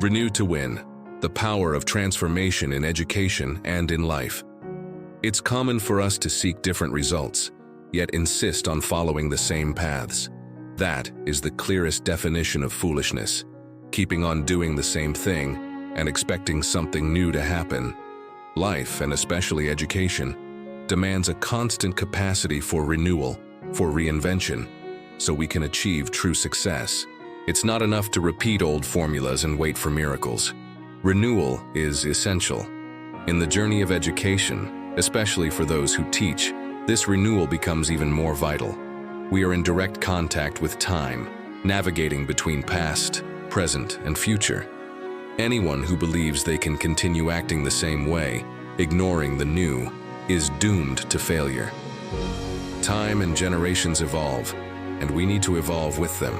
Renew to win, the power of transformation in education and in life. It's common for us to seek different results, yet insist on following the same paths. That is the clearest definition of foolishness, keeping on doing the same thing and expecting something new to happen. Life, and especially education, demands a constant capacity for renewal, for reinvention, so we can achieve true success. It's not enough to repeat old formulas and wait for miracles. Renewal is essential. In the journey of education, especially for those who teach, this renewal becomes even more vital. We are in direct contact with time, navigating between past, present, and future. Anyone who believes they can continue acting the same way, ignoring the new, is doomed to failure. Time and generations evolve, and we need to evolve with them.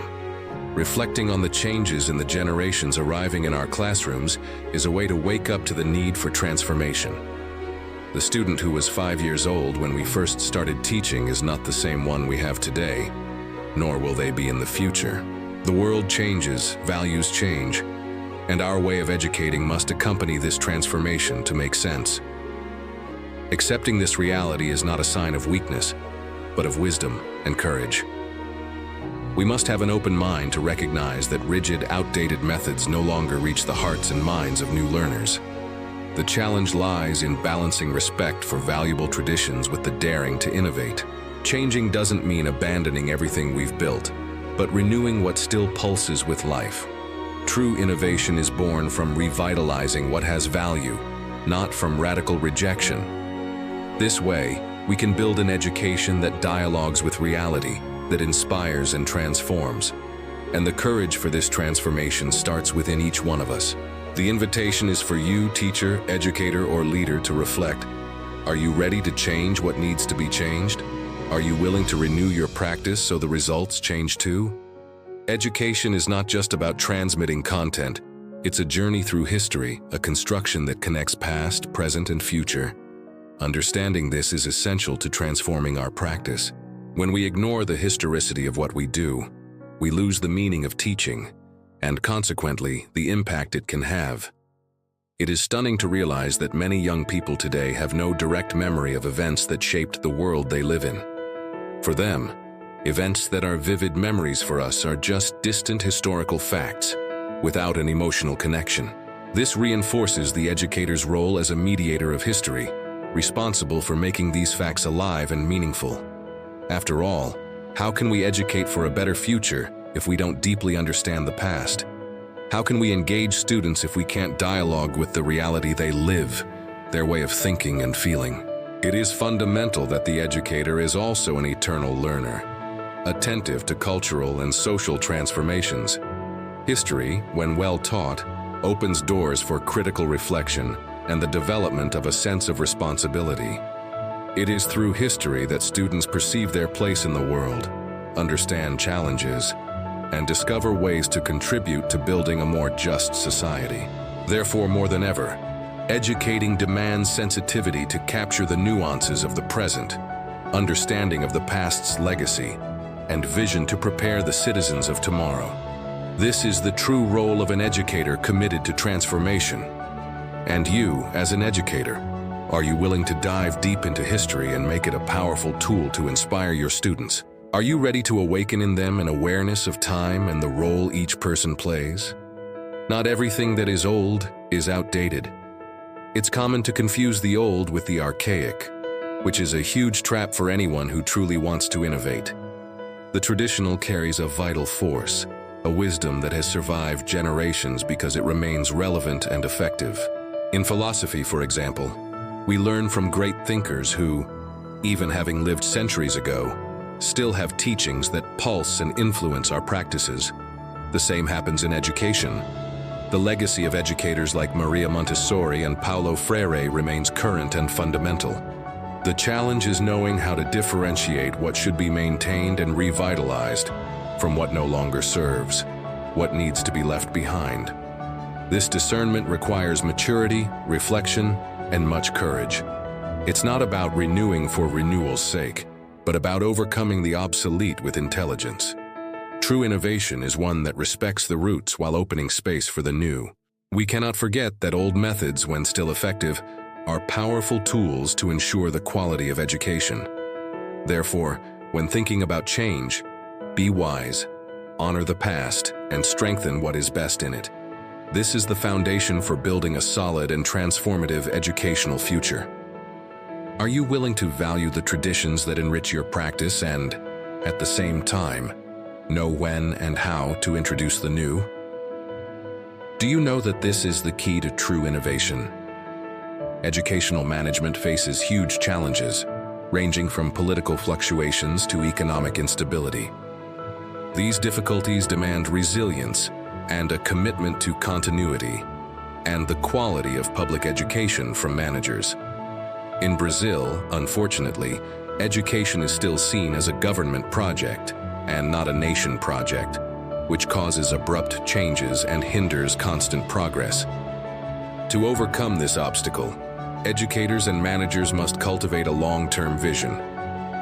Reflecting on the changes in the generations arriving in our classrooms is a way to wake up to the need for transformation. The student who was 5 years old when we first started teaching is not the same one we have today, nor will they be in the future. The world changes, values change, and our way of educating must accompany this transformation to make sense. Accepting this reality is not a sign of weakness, but of wisdom and courage. We must have an open mind to recognize that rigid, outdated methods no longer reach the hearts and minds of new learners. The challenge lies in balancing respect for valuable traditions with the daring to innovate. Changing doesn't mean abandoning everything we've built, but renewing what still pulses with life. True innovation is born from revitalizing what has value, not from radical rejection. This way, we can build an education that dialogues with reality, that inspires and transforms. And the courage for this transformation starts within each one of us. The invitation is for you, teacher, educator, or leader, to reflect. Are you ready to change what needs to be changed? Are you willing to renew your practice so the results change too? Education is not just about transmitting content. It's a journey through history, a construction that connects past, present, and future. Understanding this is essential to transforming our practice. When we ignore the historicity of what we do, we lose the meaning of teaching, and consequently, the impact it can have. It is stunning to realize that many young people today have no direct memory of events that shaped the world they live in. For them, events that are vivid memories for us are just distant historical facts, without an emotional connection. This reinforces the educator's role as a mediator of history, responsible for making these facts alive and meaningful. After all, how can we educate for a better future if we don't deeply understand the past? How can we engage students if we can't dialogue with the reality they live, their way of thinking and feeling? It is fundamental that the educator is also an eternal learner, attentive to cultural and social transformations. History, when well taught, opens doors for critical reflection and the development of a sense of responsibility. It is through history that students perceive their place in the world, understand challenges, and discover ways to contribute to building a more just society. Therefore, more than ever, educating demands sensitivity to capture the nuances of the present, understanding of the past's legacy, and vision to prepare the citizens of tomorrow. This is the true role of an educator committed to transformation. And you, as an educator, are you willing to dive deep into history and make it a powerful tool to inspire your students? Are you ready to awaken in them an awareness of time and the role each person plays? Not everything that is old is outdated. It's common to confuse the old with the archaic, which is a huge trap for anyone who truly wants to innovate. The traditional carries a vital force, a wisdom that has survived generations because it remains relevant and effective. In philosophy, for example, we learn from great thinkers who, even having lived centuries ago, still have teachings that pulse and influence our practices. The same happens in education. The legacy of educators like Maria Montessori and Paulo Freire remains current and fundamental. The challenge is knowing how to differentiate what should be maintained and revitalized from what no longer serves, what needs to be left behind. This discernment requires maturity, reflection, and much courage. It's not about renewing for renewal's sake, but about overcoming the obsolete with intelligence. True innovation is one that respects the roots while opening space for the new. We cannot forget that old methods, when still effective, are powerful tools to ensure the quality of education. Therefore, when thinking about change, be wise, honor the past, and strengthen what is best in it. This is the foundation for building a solid and transformative educational future. Are you willing to value the traditions that enrich your practice and, at the same time, know when and how to introduce the new? Do you know that this is the key to true innovation? Educational management faces huge challenges, ranging from political fluctuations to economic instability. These difficulties demand resilience and a commitment to continuity and the quality of public education from managers. In Brazil, unfortunately, education is still seen as a government project and not a nation project, which causes abrupt changes and hinders constant progress. To overcome this obstacle, educators and managers must cultivate a long-term vision,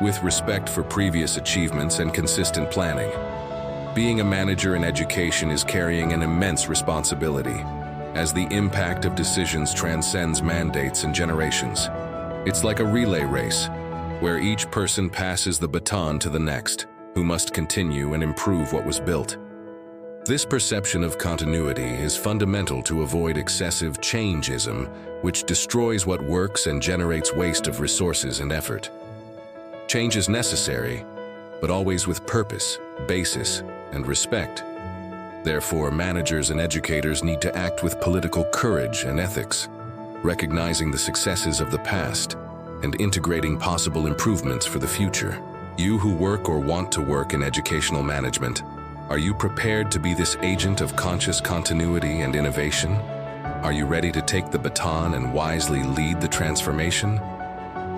with respect for previous achievements and consistent planning. Being a manager in education is carrying an immense responsibility, as the impact of decisions transcends mandates and generations. It's like a relay race, where each person passes the baton to the next, who must continue and improve what was built. This perception of continuity is fundamental to avoid excessive changeism, which destroys what works and generates waste of resources and effort. Change is necessary, but always with purpose, basis, and respect. Therefore, managers and educators need to act with political courage and ethics, recognizing the successes of the past and integrating possible improvements for the future. You who work or want to work in educational management, are you prepared to be this agent of conscious continuity and innovation? Are you ready to take the baton and wisely lead the transformation?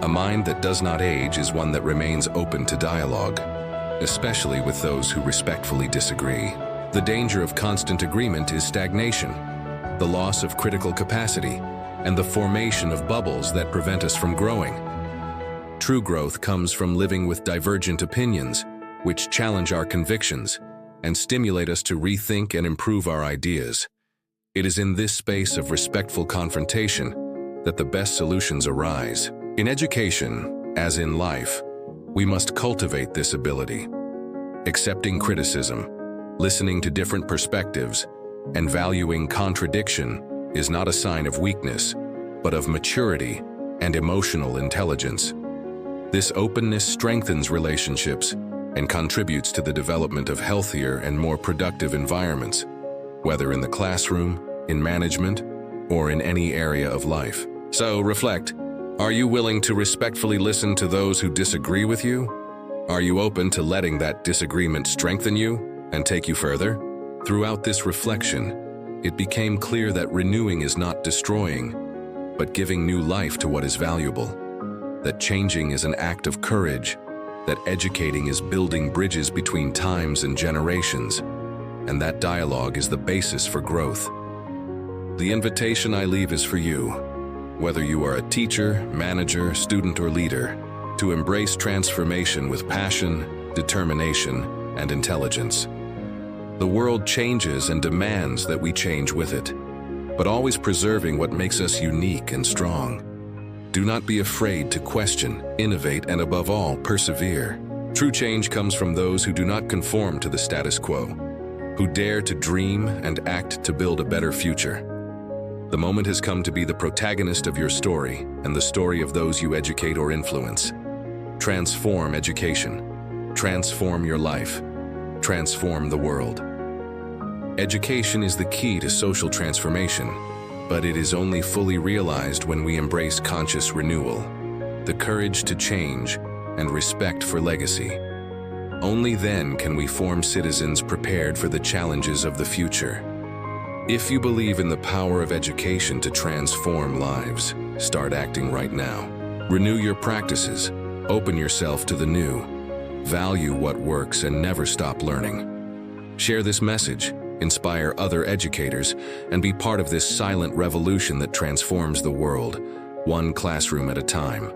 A mind that does not age is one that remains open to dialogue, especially with those who respectfully disagree. The danger of constant agreement is stagnation, the loss of critical capacity, and the formation of bubbles that prevent us from growing. True growth comes from living with divergent opinions, which challenge our convictions and stimulate us to rethink and improve our ideas. It is in this space of respectful confrontation that the best solutions arise. In education, as in life, we must cultivate this ability. Accepting criticism, listening to different perspectives, and valuing contradiction is not a sign of weakness, but of maturity and emotional intelligence. This openness strengthens relationships and contributes to the development of healthier and more productive environments, whether in the classroom, in management, or in any area of life. So reflect. Are you willing to respectfully listen to those who disagree with you? Are you open to letting that disagreement strengthen you and take you further? Throughout this reflection, it became clear that renewing is not destroying, but giving new life to what is valuable, that changing is an act of courage, that educating is building bridges between times and generations, and that dialogue is the basis for growth. The invitation I leave is for you, whether you are a teacher, manager, student, or leader, to embrace transformation with passion, determination, and intelligence. The world changes and demands that we change with it, but always preserving what makes us unique and strong. Do not be afraid to question, innovate, and above all, persevere. True change comes from those who do not conform to the status quo, who dare to dream and act to build a better future. The moment has come to be the protagonist of your story and the story of those you educate or influence. Transform education. Transform your life. Transform the world. Education is the key to social transformation, but it is only fully realized when we embrace conscious renewal, the courage to change, and respect for legacy. Only then can we form citizens prepared for the challenges of the future. If you believe in the power of education to transform lives, start acting right now. Renew your practices, open yourself to the new, value what works, and never stop learning. Share this message, inspire other educators, and be part of this silent revolution that transforms the world, one classroom at a time.